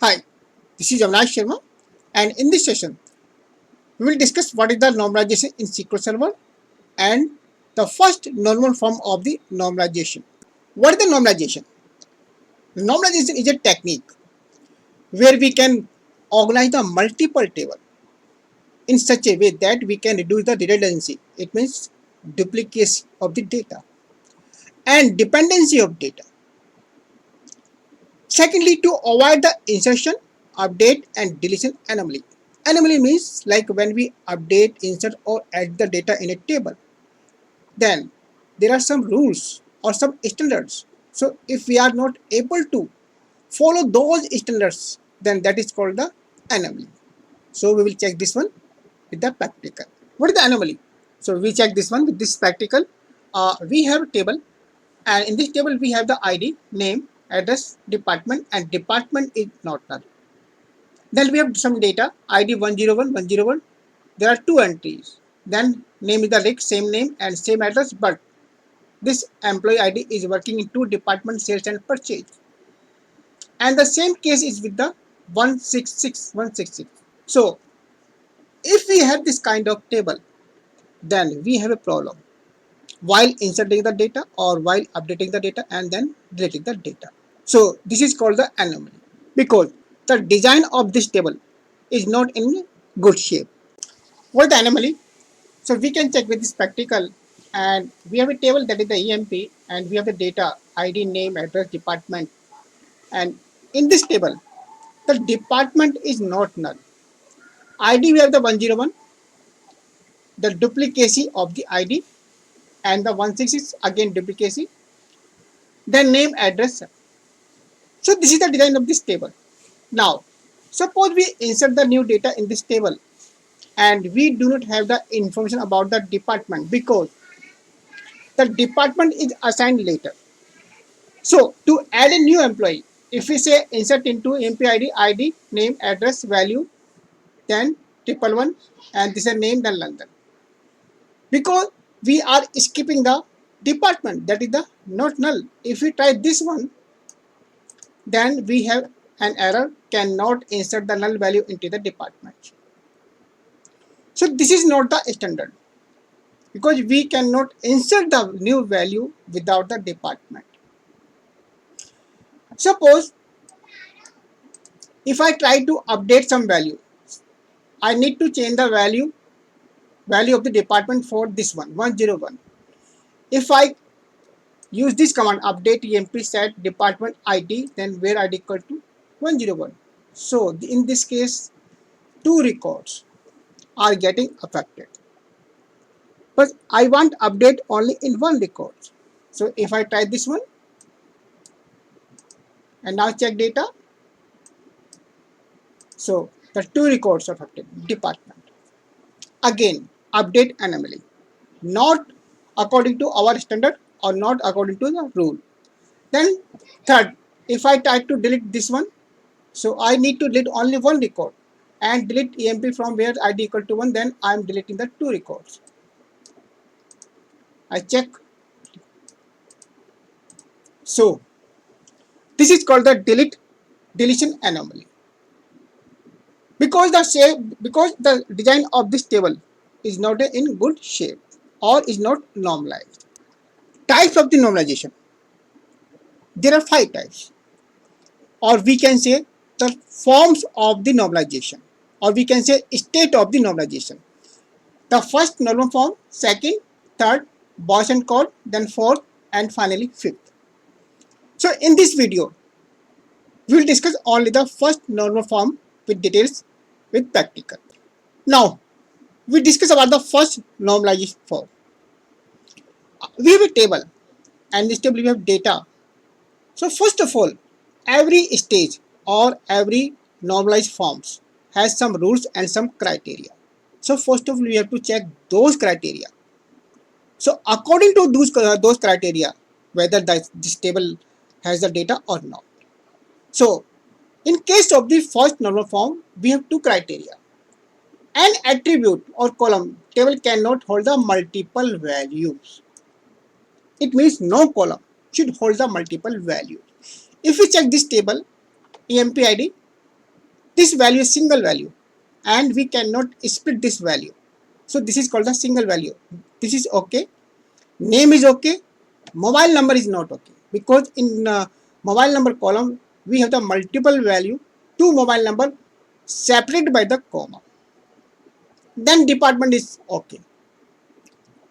Hi, this is Avinash Sharma, and in this session, we will discuss what is the normalization in SQL Server and the first normal form of the normalization. What is the normalization? Normalization is a technique where we can organize the multiple table in such a way that we can reduce the redundancy. It means duplicacy of the data and dependency of data. Secondly, to avoid the insertion, update, and deletion anomaly. Anomaly means like when we update, insert, or add the data in a table. Then there are some rules or some standards. So if we are not able to follow those standards, then that is called the anomaly. So we will check this one with the practical. What is the anomaly? So we check this one with this practical. We have a table, and in this table we have the ID, name, address, department, and department is not null. Then we have some data, ID 101, 101. There are two entries. Then name is the Rick, same name and same address, but this employee ID is working in two departments, sales and purchase. And the same case is with the 166, 166. So if we have this kind of table, then we have a problem while inserting the data or while updating the data and then deleting the data. So this is called the anomaly because the design of this table is not in good shape. What is the anomaly? So we can check with this spectacle, and we have a table that is the EMP, and we have the data ID, name, address, department, and in this table the department is not null. ID we have the 101, the duplicacy of the ID, and the 166 again duplicacy, then name, address. So this is the design of this table. Now suppose we insert the new data in this table and we do not have the information about the department because the department is assigned later. So to add a new employee, if we say insert into employee ID, name, address, value, then 111, and this is name, then London. Because we are skipping the department, that is the not null. If we try this one, then we have an error, cannot insert the null value into the department. So this is not the standard because we cannot insert the new value without the department. Suppose if I try to update some value, I need to change the value of the department for this one 101. If I use this command update emp set department ID, then where ID equal to 101. So in this case, two records are getting affected. But I want update only in one record. So if I try this one and now check data, so the two records are affected. Department. Again, update anomaly. Not according to our standard or not according to the rule. Then third, if I try to delete this one, so I need to delete only one record and delete EMP from where ID equal to 1, then I am deleting the two records. I check. So this is called the deletion anomaly. Because the design of this table is not in good shape or is not normalized. Types of the normalization. There are 5 types, or we can say the forms of the normalization, or we can say state of the normalization. The first normal form, second, third, boss and code, then fourth, and finally fifth. So in this video, we will discuss only the first normal form with details with practical. Now, we discuss about the first normalization form. We have a table, and in this table we have data. So first of all, every stage or every normalized forms has some rules and some criteria. So first of all, we have to check those criteria. So according to those criteria, whether this table has the data or not. So in case of the first normal form, we have two criteria. An attribute or column table cannot hold the multiple values. It means no column should hold the multiple values. If we check this table, EMP ID, This value is single value and we cannot split this value. So this is called the single value. This is okay. Name is okay. Mobile number is not okay because in mobile number column we have the multiple value, two mobile number separated by the comma. Then department is okay.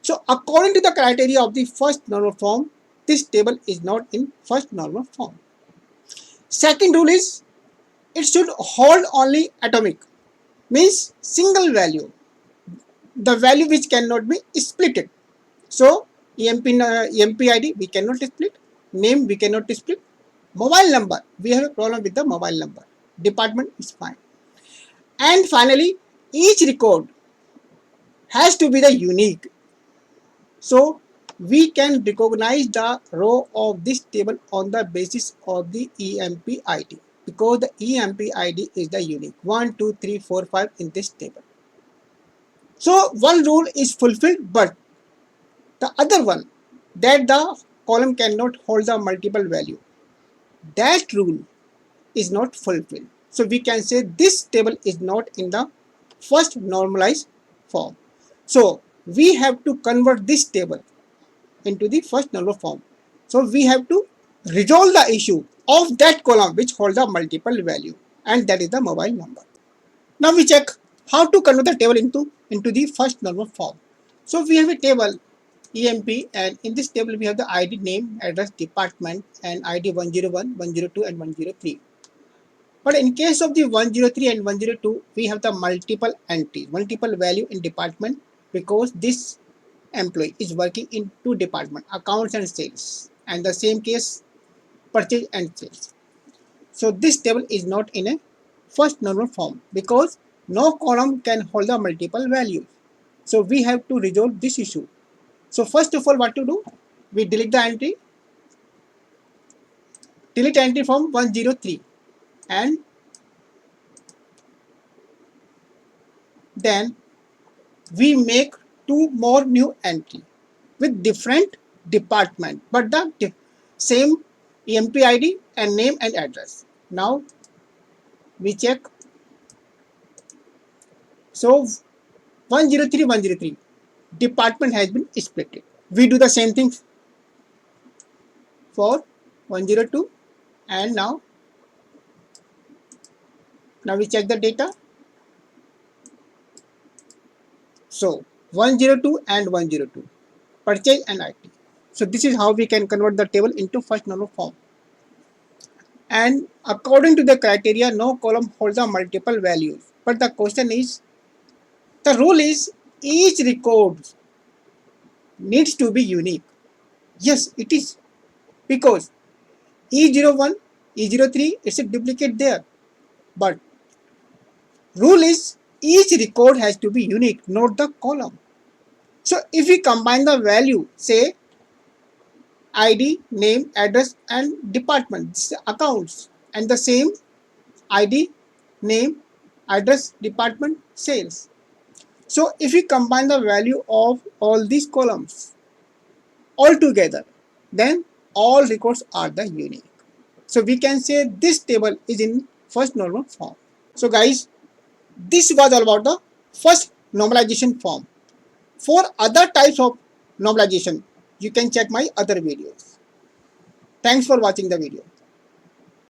So according to the criteria of the first normal form, this table is not in first normal form. Second rule is it should hold only atomic, means single value, the value which cannot be splitted. So EMP ID we cannot split, name we cannot split, mobile number we have a problem with the mobile number, department is fine. And finally, each record has to be the unique. So we can recognize the row of this table on the basis of the EMP ID because the EMP ID is the unique 1, 2, 3, 4, 5 in this table. So one rule is fulfilled, but the other one, that the column cannot hold the multiple value, that rule is not fulfilled. So we can say this table is not in the first normalized form. So we have to convert this table into the first normal form. So we have to resolve the issue of that column which holds the multiple value, and that is the mobile number. Now we check how to convert the table into the first normal form. So we have a table EMP, and in this table we have the ID, name, address, department, and ID 101, 102, and 103. But in case of the 103 and 102, we have the multiple entries, multiple value in department because this employee is working in two departments, accounts and sales, and the same case purchase and sales. So this table is not in a first normal form because no column can hold the multiple values. So we have to resolve this issue. So first of all, what to do? We delete the entry, delete entry from 103, and then we make two more new entry with different department, but the same EMP ID and name and address. Now we check. So 103, 103 department has been split. We do the same thing for 102, and now we check the data. So 102 and 102 purchase and IT. So this is how we can convert the table into first normal form. And according to the criteria, no column holds the multiple values. But the question is, the rule is each record needs to be unique. Yes, it is because E01, E03, it's a duplicate there. But rule is each record has to be unique, not the column. So if we combine the value, say ID, name, address, and department, accounts, and the same ID, name, address, department, sales. So if we combine the value of all these columns all together, then all records are the unique. So we can say this table is in first normal form. So guys, this was all about the first normalization form. For other types of normalization, you can check my other videos. Thanks for watching the video.